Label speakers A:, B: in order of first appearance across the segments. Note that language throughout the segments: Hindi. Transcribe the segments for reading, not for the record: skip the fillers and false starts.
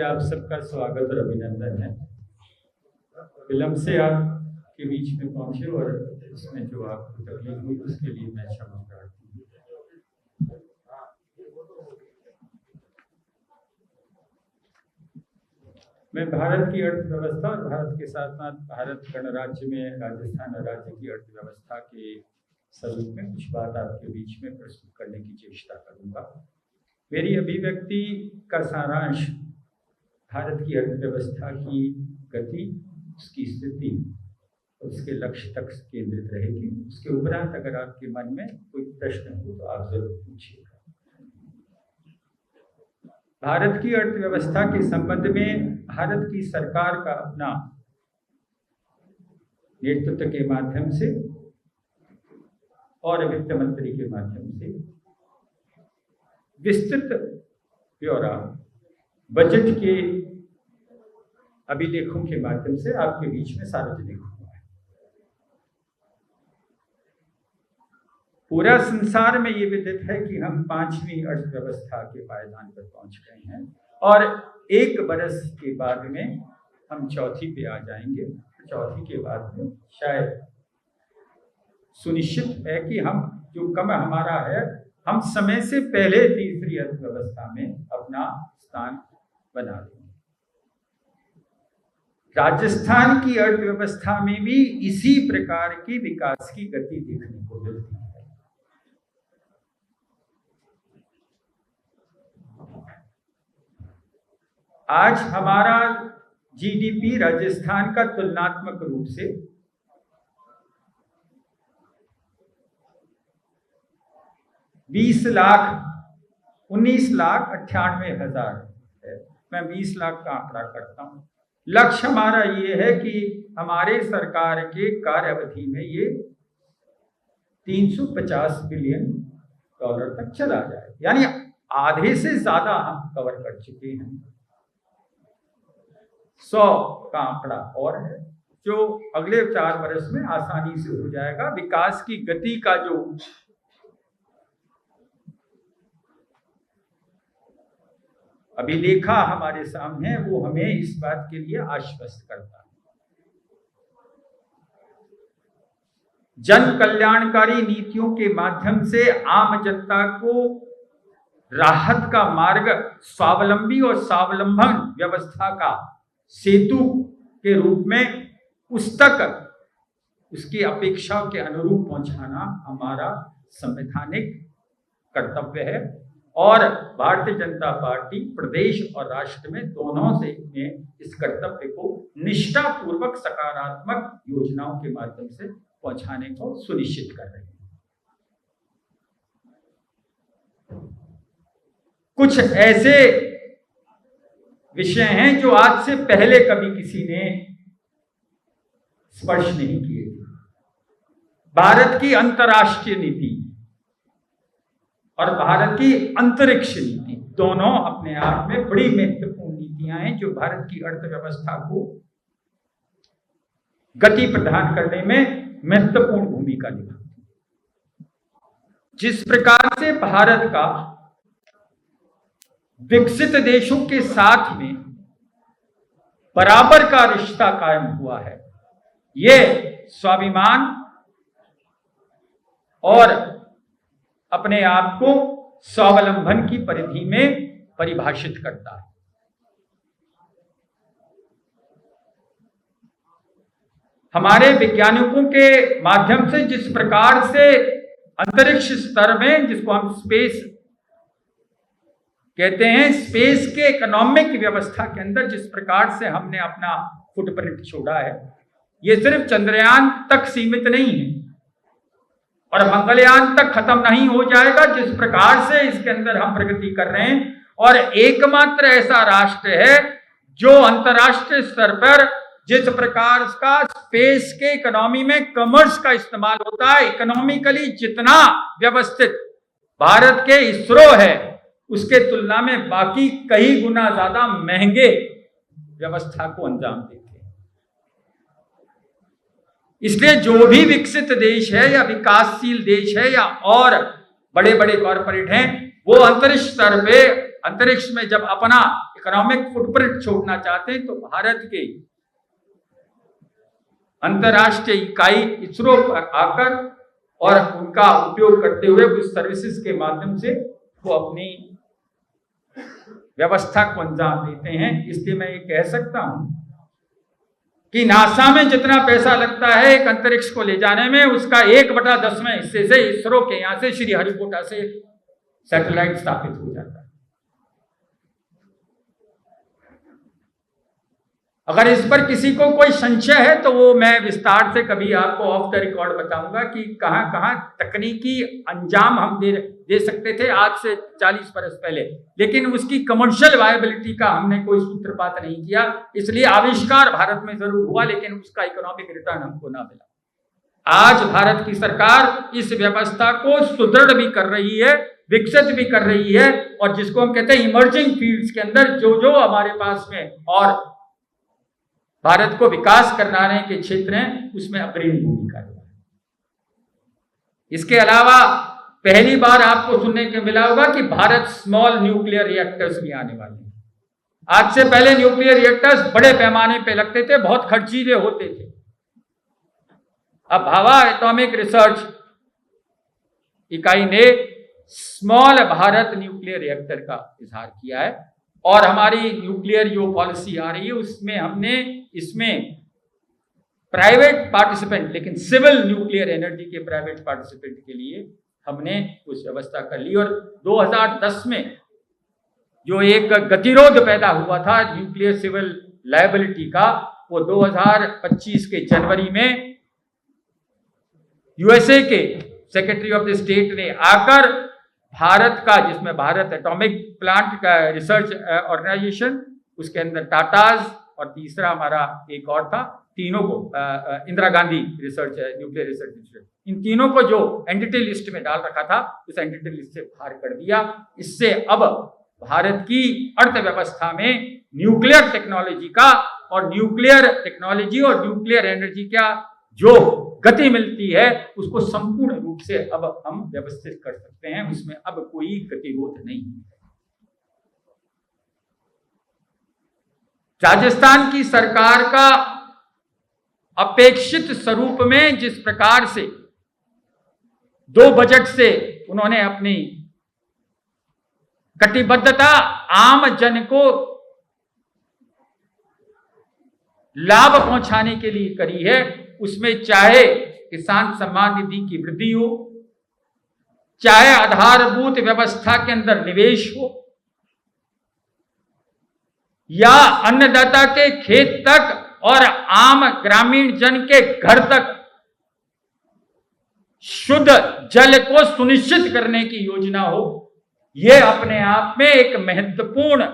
A: आप सबका स्वागत और अभिनंदन है। विलंब से आपके बीच में पहुंचे और इसमें जो आपको तकलीफ हुई उसके लिए मैं क्षमा प्रार्थी हूँ। मैं भारत की अर्थव्यवस्था और भारत के साथ साथ भारत गणराज्य में राजस्थान राज्य की अर्थव्यवस्था के स्वरूप में कुछ बात आपके बीच में प्रस्तुत करने की चेष्टा करूंगा। मेरी अभिव्यक्ति का सारांश भारत की अर्थव्यवस्था की गति, उसकी स्थिति, उसके लक्ष्य तक केंद्रित रहेगी। उसके उपरांत अगर आपके मन में कोई प्रश्न हो तो आप जरूर पूछिएगा। भारत की अर्थव्यवस्था के संबंध में भारत की सरकार का अपना नेतृत्व के माध्यम से और वित्त मंत्री के माध्यम से विस्तृत ब्यौरा बजट के अभिलेखों के माध्यम से आपके बीच में सार्वजनिक हुआ है। पूरा संसार में ये विदित है कि हम 5वीं अर्थव्यवस्था के पायदान पर पहुंच गए हैं और 1 बरस के बाद में हम 4थी पे आ जाएंगे। 4थी के बाद में शायद सुनिश्चित है कि हम जो कम हमारा है, हम समय से पहले 3री अर्थव्यवस्था में अपना स्थान बना दें। राजस्थान की अर्थव्यवस्था में भी इसी प्रकार की विकास की गति देखने को मिलती है। आज हमारा जीडीपी राजस्थान का तुलनात्मक रूप से 19,98,000 है। मैं 20 लाख का आंकड़ा करता हूं। लक्ष्य हमारा ये है कि हमारे सरकार के कार्य अवधि में ये 350 बिलियन डॉलर तक चला जाए, यानी आधे से ज्यादा हम कवर कर चुके हैं। 100 का आंकड़ा और है जो अगले 4 वर्ष में आसानी से हो जाएगा। विकास की गति का जो अभिलेखा हमारे सामने है वो हमें इस बात के लिए आश्वस्त करता है। जन कल्याणकारी नीतियों के माध्यम से आम जनता को राहत का मार्ग, स्वावलंबी और स्वावलंबन व्यवस्था का सेतु के रूप में उस तक उसकी अपेक्षाओं के अनुरूप पहुंचाना हमारा संवैधानिक कर्तव्य है और भारतीय जनता पार्टी प्रदेश और राष्ट्र में दोनों से इस कर्तव्य को निष्ठापूर्वक सकारात्मक योजनाओं के माध्यम से पहुंचाने को सुनिश्चित कर रही है। कुछ ऐसे विषय हैं जो आज से पहले कभी किसी ने स्पर्श नहीं किए थे। भारत की अंतर्राष्ट्रीय नीति और भारत की अंतरिक्ष नीति दोनों अपने आप में बड़ी महत्वपूर्ण नीतियां हैं जो भारत की अर्थव्यवस्था को गति प्रदान करने में महत्वपूर्ण भूमिका निभाती है। जिस प्रकार से भारत का विकसित देशों के साथ में बराबर का रिश्ता कायम हुआ है, ये स्वाभिमान और अपने आप को स्वावलंबन की परिधि में परिभाषित करता है। हमारे वैज्ञानिकों के माध्यम से जिस प्रकार से अंतरिक्ष स्तर में, जिसको हम स्पेस कहते हैं, स्पेस के इकोनॉमिक व्यवस्था के अंदर जिस प्रकार से हमने अपना फुटप्रिंट छोड़ा है, ये सिर्फ चंद्रयान तक सीमित नहीं है और मंगलयान तक खत्म नहीं हो जाएगा। जिस प्रकार से इसके अंदर हम प्रगति कर रहे हैं और एकमात्र ऐसा राष्ट्र है जो अंतर्राष्ट्रीय स्तर पर जिस प्रकार का स्पेस के इकोनॉमी में कॉमर्स का इस्तेमाल होता है, इकोनॉमिकली जितना व्यवस्थित भारत के इसरो है उसके तुलना में बाकी कई गुना ज्यादा महंगे व्यवस्था को अंजाम देते हैं। इसलिए जो भी विकसित देश है या विकासशील देश है या और बड़े बड़े कॉरपोरेट हैं, वो अंतरिक्ष स्तर पे, अंतरिक्ष में जब अपना इकोनॉमिक फुटप्रिंट छोड़ना चाहते हैं तो भारत के अंतरराष्ट्रीय इकाई इसरो पर आकर और उनका उपयोग करते हुए उस सर्विसेज के माध्यम से वो अपनी व्यवस्था को अंजाम देते हैं। इसलिए मैं ये कह सकता हूं कि नासा में जितना पैसा लगता है एक अंतरिक्ष को ले जाने में, उसका 1/10वें हिस्से से इसरो के यहां से श्रीहरिकोटा से सैटेलाइट स्थापित हो जाता है। अगर इस पर किसी को कोई संशय है तो वो मैं विस्तार से कभी आपको ऑफ द रिकॉर्ड बताऊंगा कि कहां कहां तकनीकी अंजाम हम दे सकते थे आज से 40 बरस पहले, लेकिन उसकी कमर्शियल वायबिलिटी का हमने कोई सूत्रपात नहीं किया। इसलिए आविष्कार भारत में जरूर हुआ लेकिन उसका इकोनॉमिक रिटर्न हमको ना मिला। आज भारत की सरकार इस व्यवस्था को सुदृढ़ भी कर रही है, विकसित भी कर रही है, और जिसको हम कहते हैं इमर्जिंग फील्ड्स के अंदर जो जो हमारे पास में और भारत को विकास कराने के क्षेत्र हैं उसमें अग्रणी भूमिका है। इसके अलावा पहली बार आपको सुनने को मिला होगा कि भारत स्मॉल न्यूक्लियर रिएक्टर्स भी आने वाले हैं। आज से पहले न्यूक्लियर रिएक्टर्स बड़े पैमाने पे लगते थे, बहुत खर्चीले होते थे। अब भाभा एटॉमिक रिसर्च इकाई ने स्मॉल भारत न्यूक्लियर रिएक्टर का इजहार किया है, और हमारी न्यूक्लियर जो पॉलिसी आ रही है उसमें हमने इसमें प्राइवेट पार्टिसिपेंट, लेकिन सिविल न्यूक्लियर एनर्जी के प्राइवेट पार्टिसिपेंट के लिए हमने उस व्यवस्था कर ली। और 2010 में जो एक गतिरोध पैदा हुआ था न्यूक्लियर सिविल लायबिलिटी का, वो 2025 के जनवरी में यूएसए के सेक्रेटरी ऑफ द स्टेट ने आकर भारत का, जिसमें भारत एटॉमिक प्लांट का रिसर्च ऑर्गेनाइजेशन, उसके अंदर टाटाज और तीसरा हमारा एक और था, तीनों को Indira Gandhi research nuclear research institute, इन तीनों को जो एंटिटी लिस्ट में डाल रखा था उस एंटिटी लिस्ट से बाहर कर दिया। इससे अब भारत की अर्थव्यवस्था में न्यूक्लियर टेक्नोलॉजी का और न्यूक्लियर टेक्नोलॉजी और न्यूक्लियर एनर्जी का जो गति मिलती है उसको संपूर्ण रूप से अब हम व्यवस्थित कर सकते हैं, उसमें अब कोई गतिरोध नहीं है। राजस्थान की सरकार का अपेक्षित स्वरूप में जिस प्रकार से 2 बजट से उन्होंने अपनी कटिबद्धता आम जन को लाभ पहुंचाने के लिए करी है, उसमें चाहे किसान सम्मान निधि की वृद्धि हो, चाहे आधारभूत व्यवस्था के अंदर निवेश हो, या अन्नदाता के खेत तक और आम ग्रामीण जन के घर तक शुद्ध जल को सुनिश्चित करने की योजना हो, यह अपने आप में एक महत्वपूर्ण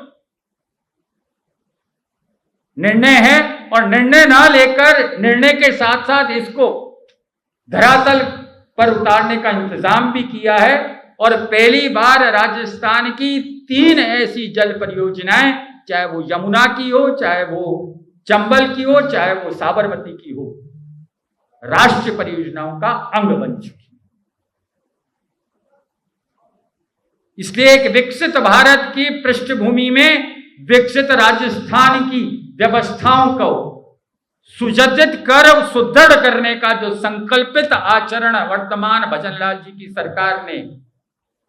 A: निर्णय है। और निर्णय ना लेकर निर्णय के साथ साथ इसको धरातल पर उतारने का इंतजाम भी किया है। और पहली बार राजस्थान की 3 ऐसी जल परियोजनाएं, चाहे वो यमुना की हो, चाहे वो चंबल की हो, चाहे वो साबरमती की हो, राष्ट्रीय परियोजनाओं का अंग बन चुकी। इसलिए एक विकसित भारत की पृष्ठभूमि में विकसित राजस्थान की व्यवस्थाओं को सुसज्जित कर सुदृढ़ करने का जो संकल्पित आचरण वर्तमान भजनलाल जी की सरकार ने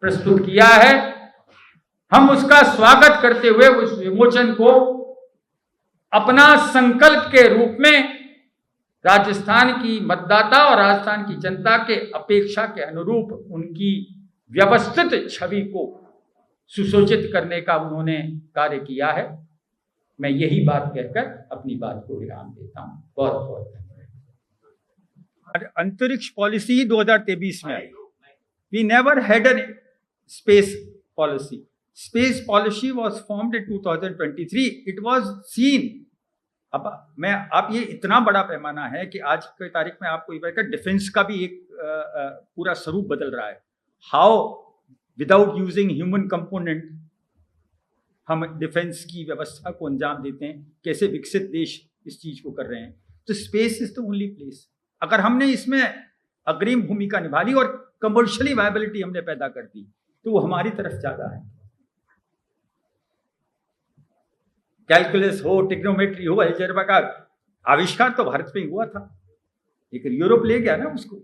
A: प्रस्तुत किया है, हम उसका स्वागत करते हुए उस विमोचन को अपना संकल्प के रूप में राजस्थान की मतदाता और राजस्थान की जनता के अपेक्षा के अनुरूप उनकी व्यवस्थित छवि को सुसज्जित करने का उन्होंने कार्य किया है। मैं यही बात कहकर अपनी बात को विराम देता हूं। बहुत बहुत धन्यवाद।
B: अंतरिक्ष पॉलिसी 2023 में आई। We never had a space policy. Space policy was formed in 2023. It was seen. अब ये इतना बड़ा पैमाना है कि आज की तारीख में आपको ये डिफेंस का भी एक पूरा स्वरूप बदल रहा है। How without using human component हम डिफेंस की व्यवस्था को अंजाम देते हैं, कैसे विकसित देश इस चीज को कर रहे हैं। तो space is the only place. अगर हमने इसमें अग्रिम भूमिका निभा ली और कमर्शियली वायबिलिटी हमने पैदा कर दी, तो वो हमारी तरफ ज्यादा है। कैलकुलस हो, ट्रिग्नोमेट्री हो, अलजेब्रा का आविष्कार तो भारत में हुआ था, लेकिन यूरोप ले गया ना उसको।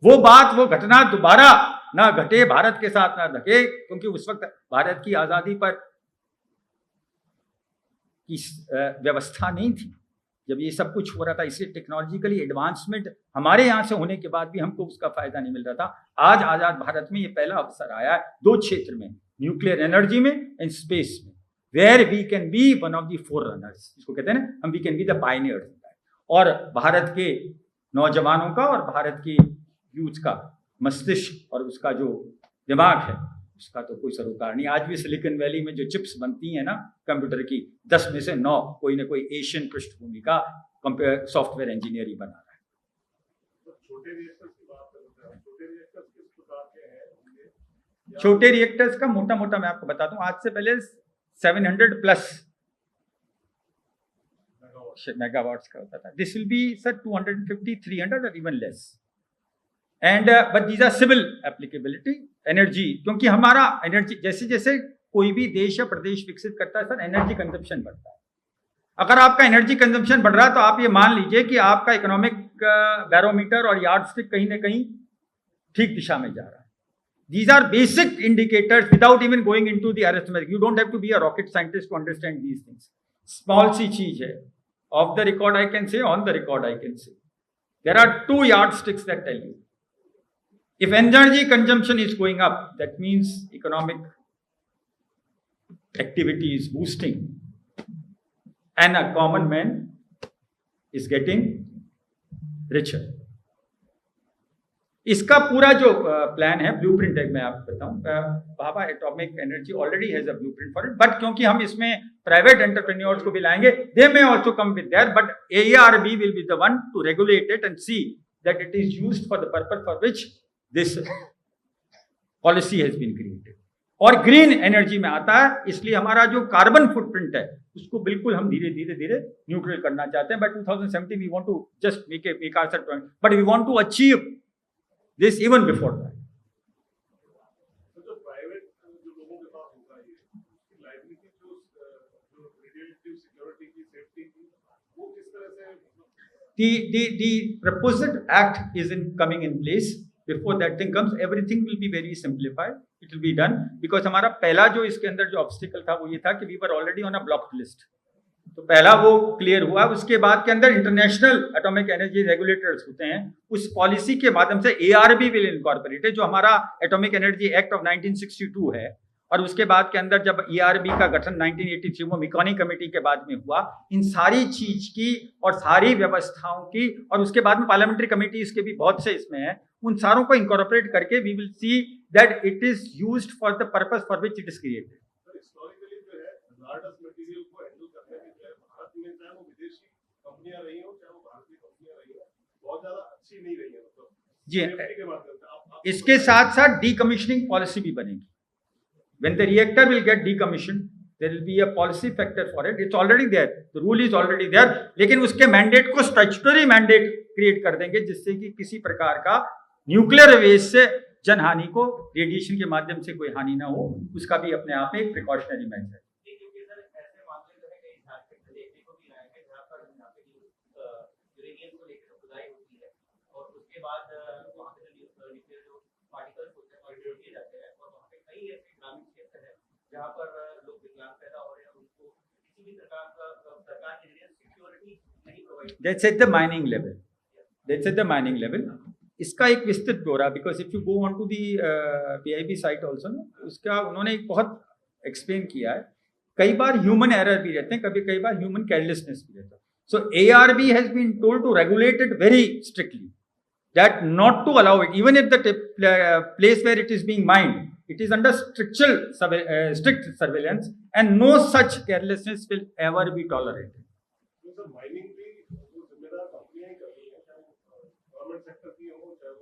B: वो बात, वो घटना दोबारा ना घटे भारत के साथ, ना घटे, क्योंकि उस वक्त भारत की आजादी पर की व्यवस्था नहीं थी जब ये सब कुछ हो रहा था। इसलिए टेक्नोलॉजिकली एडवांसमेंट हमारे यहाँ से होने के बाद भी हमको उसका फायदा नहीं मिल रहा था। आज आजाद भारत में ये पहला अवसर आया है 2 क्षेत्र में, न्यूक्लियर एनर्जी में एंड स्पेस में, where we can be one of the forerunners, इसको कहते हैं ना, हम we can be the pioneers. और भारत के नौजवानों का और भारत की यूथ का मस्तिष्क और उसका जो दिमाग है उसका तो कोई सरोकार नहीं। आज भी सिलिकॉन वैली में जो चिप्स बनती हैं ना कंप्यूटर की, 10 में से 9 कोई ना कोई एशियन पृष्ठभूमि का सॉफ्टवेयर इंजीनियर ही बना रहा है।
C: तो छोटे रिएक्टर्स की बात करते हैं, छोटे रिएक्टर्स किस प्रकार के हैं?
B: छोटे रिएक्टर्स का मोटा मोटा मैं आपको बताता हूँ। आज से पहले 700 प्लस मेगावाट्स का होता था। दिस विल बी सर 250, 300 और even less. And but these are civil applicability energy, क्योंकि हमारा एनर्जी जैसे जैसे कोई भी देश या प्रदेश विकसित करता है सर, एनर्जी कंजप्शन बढ़ता है। अगर आपका एनर्जी कंजप्शन बढ़ रहा है तो आप ये मान लीजिए कि आपका इकोनॉमिक बैरोमीटर और यार्डस्टिक कहीं ना कहीं ठीक दिशा में जा रहा है। These are basic indicators without even going into the arithmetic. You don't have to be a rocket scientist to understand these things. Small सी चीज है, off the record I can say, on the record I can say. There are 2 yardsticks that tell you. If energy consumption is going up, that means economic activity is boosting and a common man is getting richer. इसका पूरा जो प्लान है, ब्लूप्रिंट है, मैं आपको बताऊं, Bhabha atomic energy already has a blueprint for it, but क्योंकि हम इसमें प्राइवेट एंटरप्रेन्योर्स को भी लाएंगे, they may also come with there, but AERB will be the one to regulate it and see that it is used for the purpose for which this policy has been created. और ग्रीन एनर्जी में आता है, इसलिए हमारा जो कार्बन फुटप्रिंट है उसको बिल्कुल हम धीरे धीरे न्यूट्रल करना चाहते हैं। By 2070 we want to just make our point, but we want to achieve this even before that.
C: तो जो प्राइवेट जो लोगों के पास होगा ये, उसकी लाइबिलिटी जो रिलेटिव सिक्योरिटी की, सेफ्टी की, वो किस तरह से?
B: The proposed act is coming in place. Before that thing comes, everything will be very simplified. It will be done because हमारा पहला जो इसके अंदर जो ऑब्स्टिकल था वो ये था कि we were already on a blocked list. तो पहला वो क्लियर हुआ। उसके बाद के अंदर इंटरनेशनल एटॉमिक एनर्जी रेगुलेटर्स होते हैं, उस पॉलिसी के माध्यम से ARB विल इनकॉर्पोरेट, जो हमारा एटॉमिक एनर्जी एक्ट ऑफ 1962 है। और उसके बाद के अंदर जब ERB का गठन 1983 में मिकानी कमेटी के बाद में हुआ, इन सारी चीज की और सारी व्यवस्थाओं की, और उसके बाद में पार्लियामेंट्री कमेटीज के भी बहुत से इसमें है, उन सारों को इनकॉर्पोरेट करके we will see that it is used for the purpose for which it is created.
C: Historically जो है हजार्डस मटेरियल को हैंडल करने के लिए भारत में, चाहे वो विदेशी कंपनियां रही हो चाहे वो भारतीय कंपनियां रही हो, बहुत ज्यादा अच्छी नहीं रही है। मतलब
B: जी,
C: के माध्यम से
B: इसके साथ साथ डीकमीशनिंग पॉलिसी भी बनेगी। When the reactor will get decommissioned, there will be a policy factor for it. It's already there. The rule is already there. लेकिन उसके मैंडेट को स्टैट्यूटरी मैंडेट क्रिएट कर देंगे, जिससे कि किसी प्रकार का न्यूक्लियर वेस्ट से जनहानि को, रेडिएशन के माध्यम से कोई हानि ना हो, उसका भी अपने आप में एक प्रिकॉशनरी मेजर है।
D: जहाँ पर लोग विज्ञान पैदा हो रहे हैं, उनको किसी भी प्रकार का सरकार के लिए सिक्योरिटी नहीं provide.
B: That's at the mining level. That's at the mining level. इसका एक विस्तृत ब्यौरा, because if you go on to the PIB site also ना, उसका उन्होंने एक बहुत एक्सप्लेन किया है। कई बार ह्यूमन एरर भी रहते हैं, कई बार ह्यूमन केयरलेसनेस भी रहता है। So ARB has been told to regulate it very strictly, that not to allow it, even if the place where it is being mined, it is under strict surveillance and no such carelessness will ever be tolerated.
C: तो माइनिंग भी जो जिम्मेदार कंपनियां ही कर रही हैं, चाहे गवर्नमेंट सेक्टर की हो चाहे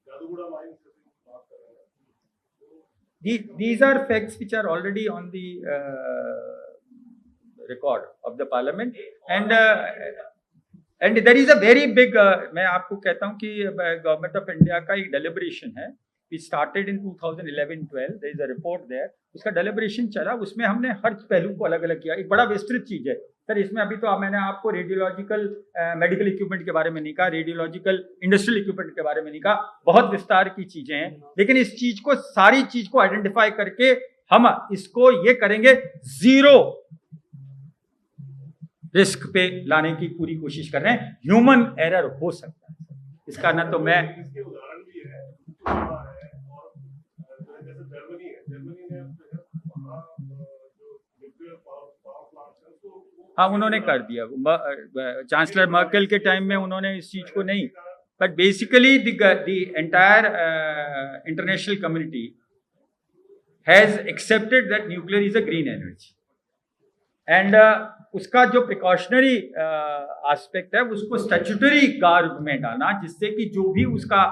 C: जादूगुड़ा माइंस की बात कर रहे हैं।
B: These are facts which are already on the record of the parliament, and there is a very big मैं आपको कहता हूं कि गवर्नमेंट ऑफ इंडिया का एक डेलिब्रेशन है we started in 2011-12, there is a report there, उसका डेलिब्रेशन चला, उसमें हमने हर पहलू को अलग अलग किया, एक बड़ा विस्तृत चीज है सर। इसमें अभी तो मैंने आपको रेडियोलॉजिकल मेडिकल इक्विपमेंट के बारे में नहीं कहा, रेडियोलॉजिकल इंडस्ट्रियल इक्विपमेंट के बारे में नहीं कहा, बहुत विस्तार की चीजें हैं, लेकिन इस चीज को, सारी चीज को आइडेंटिफाई करके हम इसको ये करेंगे, जीरो रिस्क पे लाने की पूरी कोशिश कर रहे हैं। ह्यूमन एरर हो सकता है इसका, ना तो मैं
C: इसके उदाहरण भी है और जैसे जर्मनी ने वहाँ जो न्यूक्लियर पावर प्लांट है उसको,
B: हाँ उन्होंने कर दिया, चांसलर मर्केल के टाइम में उन्होंने इस चीज को नहीं, but basically the entire international community has accepted that nuclear is a green energy and उसका जो प्रिकॉशनरी एस्पेक्ट है उसको स्टैट्यूटरी गार्ब में डालना, जिससे कि जो भी उसका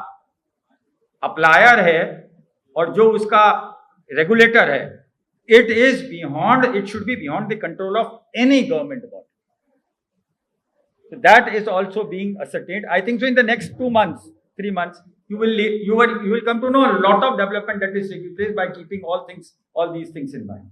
B: अप्लायर है और जो उसका रेगुलेटर है, it is beyond, it should be beyond the control of any government body. So that is also being ascertained. I think so in the next 2 months, 3 months, you will come to know a lot of development that is taking place by keeping all these things in mind.